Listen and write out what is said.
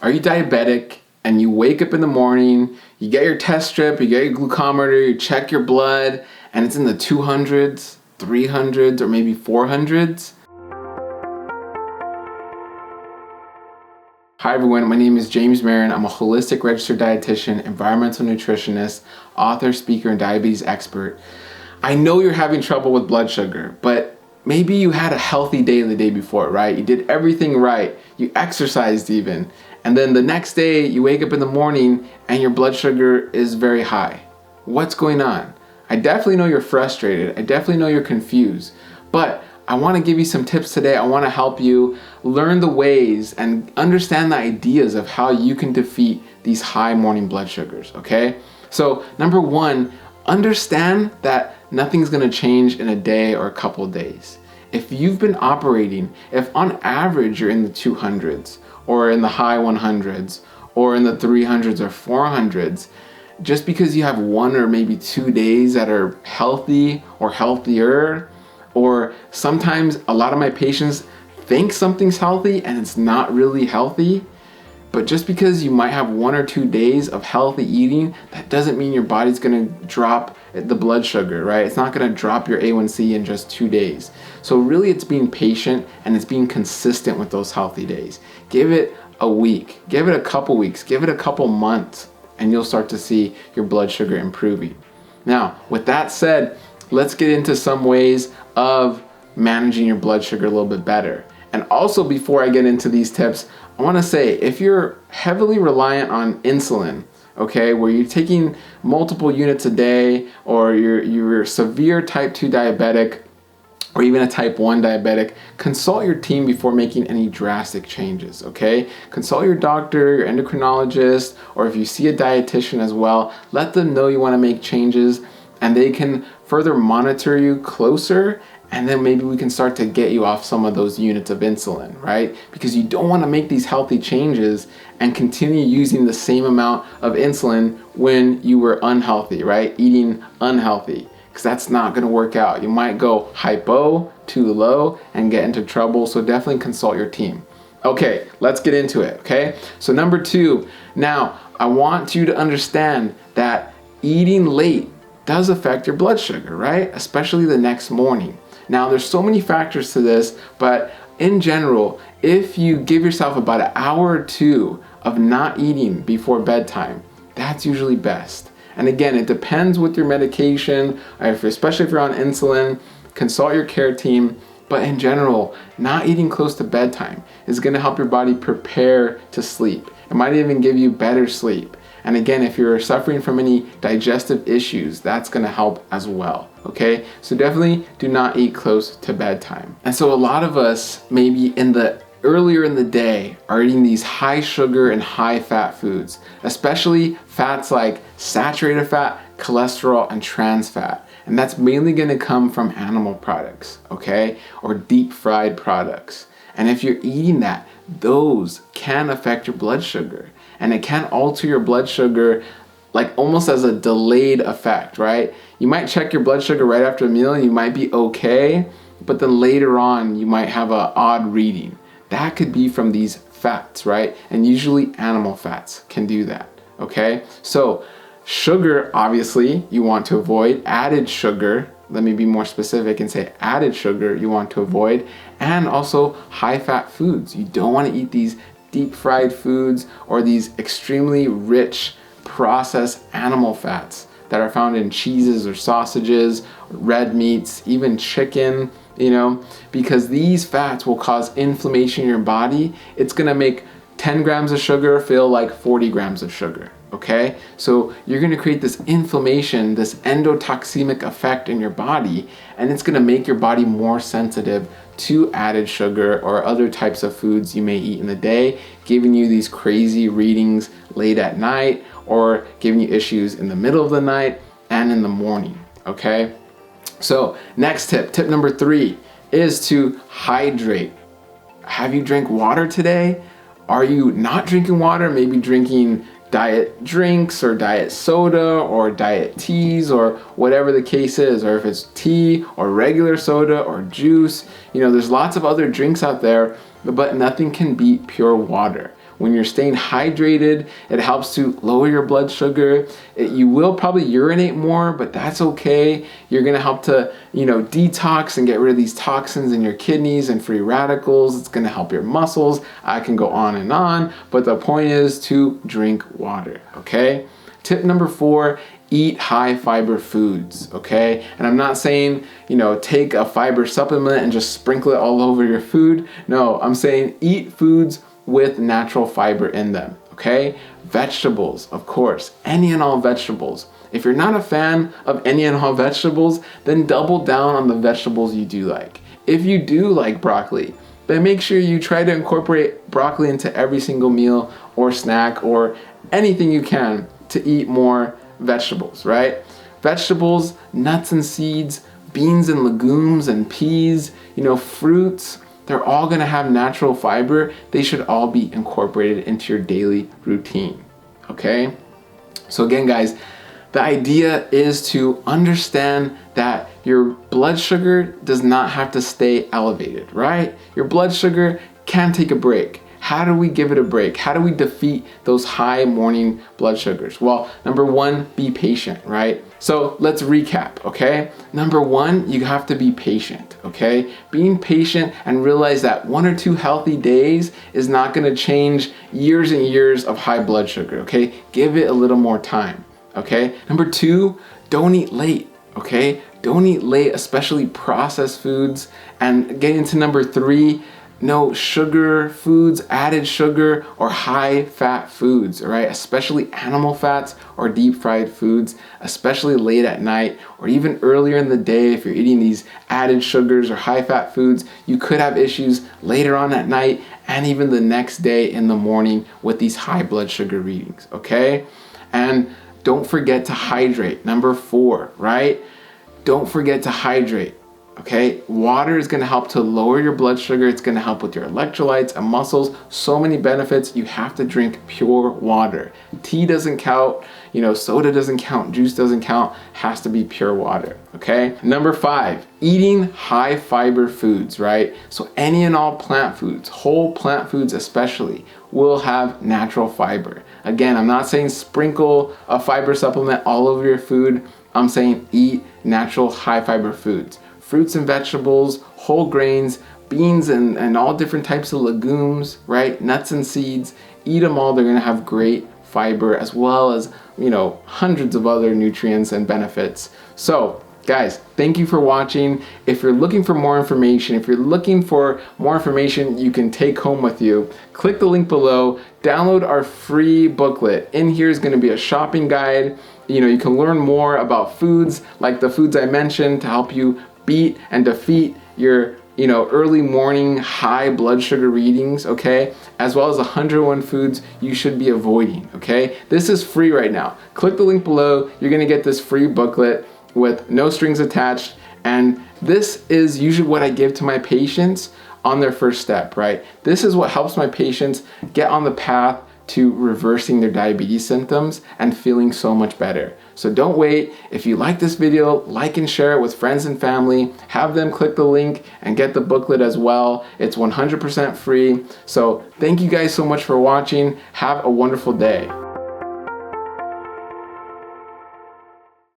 Are you diabetic and you wake up in the morning, you get your test strip, you get your glucometer, you check your blood, and it's in the 200s, 300s, or maybe 400s? Hi everyone, my name is James Marin. I'm a holistic registered dietitian, environmental nutritionist, author, speaker, and diabetes expert. I know you're having trouble with blood sugar, but maybe you had a healthy day the day before, right? You did everything right. You exercised even. And then the next day you wake up in the morning and your blood sugar is very high. What's going on? I definitely know you're frustrated. I definitely know you're confused. But I want to give you some tips today. I want to help you learn the ways and understand the ideas of how you can defeat these high morning blood sugars, okay? So number one, understand that nothing's going to change in a day or a couple of days. If you've been operating, if on average you're in the 200s or in the high 100s or in the 300s or 400s, just because you have 1 or maybe 2 days that are healthy or healthier, or sometimes a lot of my patients think something's healthy and it's not really healthy. But just because you might have 1 or 2 days of healthy eating, that doesn't mean your body's gonna drop the blood sugar, right? It's not gonna drop your A1C in just 2 days. So really it's being patient and it's being consistent with those healthy days. Give it a week, give it a couple weeks, give it a couple months, and you'll start to see your blood sugar improving. Now, with that said, let's get into some ways of managing your blood sugar a little bit better. And also, before I get into these tips, I want to say, if you're heavily reliant on insulin, okay, where you're taking multiple units a day, or you're severe type 2 diabetic, or even a type 1 diabetic, consult your team before making any drastic changes, okay? Consult your doctor, your endocrinologist, or if you see a dietitian as well, let them know you want to make changes, and they can further monitor you closer, and then maybe we can start to get you off some of those units of insulin, right? Because you don't want to make these healthy changes and continue using the same amount of insulin when you were unhealthy, right? Eating unhealthy, because that's not going to work out. You might go hypo, too low, and get into trouble. So definitely consult your team. Okay, let's get into it, okay? So number 2, now I want you to understand that eating late does affect your blood sugar, right? Especially the next morning. Now, there's so many factors to this, but in general, if you give yourself about an hour or 2 of not eating before bedtime, that's usually best. And again, it depends with your medication, especially if you're on insulin, consult your care team. But in general, not eating close to bedtime is gonna help your body prepare to sleep. It might even give you better sleep. And again, if you're suffering from any digestive issues, that's gonna help as well, okay? So definitely do not eat close to bedtime. And so a lot of us, maybe earlier in the day, are eating these high sugar and high fat foods, especially fats like saturated fat, cholesterol, and trans fat. And that's mainly gonna come from animal products, okay? Or deep fried products. And if you're eating that, those can affect your blood sugar. And it can alter your blood sugar like almost as a delayed effect, right? You might check your blood sugar right after a meal and you might be okay, but then later on you might have an odd reading. That could be from these fats, right? And usually animal fats can do that, okay? So sugar, obviously, you want to avoid. Added sugar, let me be more specific and say added sugar you want to avoid. And also high fat foods. You don't want to eat these deep fried foods or these extremely rich processed animal fats that are found in cheeses or sausages, red meats, even chicken, because these fats will cause inflammation in your body. It's gonna make 10 grams of sugar feel like 40 grams of sugar, okay? So you're gonna create this inflammation, this endotoxemic effect in your body, and it's gonna make your body more sensitive to added sugar or other types of foods you may eat in the day, giving you these crazy readings late at night or giving you issues in the middle of the night and in the morning, okay? So next tip number 3 is to hydrate. Have you drank water today? Are you not drinking water? Maybe drinking diet drinks or diet soda or diet teas or whatever the case is, or if it's tea or regular soda or juice. There's lots of other drinks out there, but nothing can beat pure water. When you're staying hydrated, it helps to lower your blood sugar. You will probably urinate more, but that's okay. You're gonna help to, detox and get rid of these toxins in your kidneys and free radicals. It's gonna help your muscles. I can go on, but the point is to drink water, okay? Tip number 4, eat high fiber foods, okay? And I'm not saying, take a fiber supplement and just sprinkle it all over your food. No, I'm saying eat foods with natural fiber in them, okay? Vegetables, of course, any and all vegetables. If you're not a fan of any and all vegetables, then double down on the vegetables you do like. If you do like broccoli, then make sure you try to incorporate broccoli into every single meal or snack or anything you can to eat more vegetables, right? Vegetables, nuts and seeds, beans and legumes and peas, fruits, they're all gonna have natural fiber. They should all be incorporated into your daily routine, okay? So again, guys, the idea is to understand that your blood sugar does not have to stay elevated, right? Your blood sugar can take a break. How do we give it a break? How do we defeat those high morning blood sugars? Well, number 1, be patient, right? So let's recap, okay? Number 1, you have to be patient, okay? Being patient and realize that 1 or 2 healthy days is not gonna change years and years of high blood sugar, okay? Give it a little more time, okay? Number 2, don't eat late, okay? Don't eat late, especially processed foods. And getting to number 3, no sugar foods, added sugar, or high fat foods, all right? Especially animal fats or deep fried foods, especially late at night or even earlier in the day. If you're eating these added sugars or high fat foods, you could have issues later on at night and even the next day in the morning with these high blood sugar readings, okay? And don't forget to hydrate. Number 4, right? Don't forget to hydrate. Okay, water is gonna help to lower your blood sugar. It's gonna help with your electrolytes and muscles. So many benefits. You have to drink pure water. Tea doesn't count, soda doesn't count, juice doesn't count, has to be pure water, okay? Number 5, eating high fiber foods, right? So any and all plant foods, whole plant foods especially, will have natural fiber. Again, I'm not saying sprinkle a fiber supplement all over your food. I'm saying eat natural high fiber foods. Fruits and vegetables, whole grains, beans and all different types of legumes, right? Nuts and seeds, eat them all. They're gonna have great fiber as well as, hundreds of other nutrients and benefits. So guys, thank you for watching. If you're looking for more information, you can take home with you, click the link below, download our free booklet. In here is gonna be a shopping guide. You can learn more about foods, like the foods I mentioned, to help you beat and defeat your early morning high blood sugar readings, okay? As well as 101 foods you should be avoiding, okay? This is free right now. Click the link below. You're gonna get this free booklet with no strings attached. And this is usually what I give to my patients on their first step, right? This is what helps my patients get on the path to reversing their diabetes symptoms and feeling so much better. So don't wait. If you like this video, like and share it with friends and family. Have them click the link and get the booklet as well. It's 100% free. So thank you guys so much for watching. Have a wonderful day.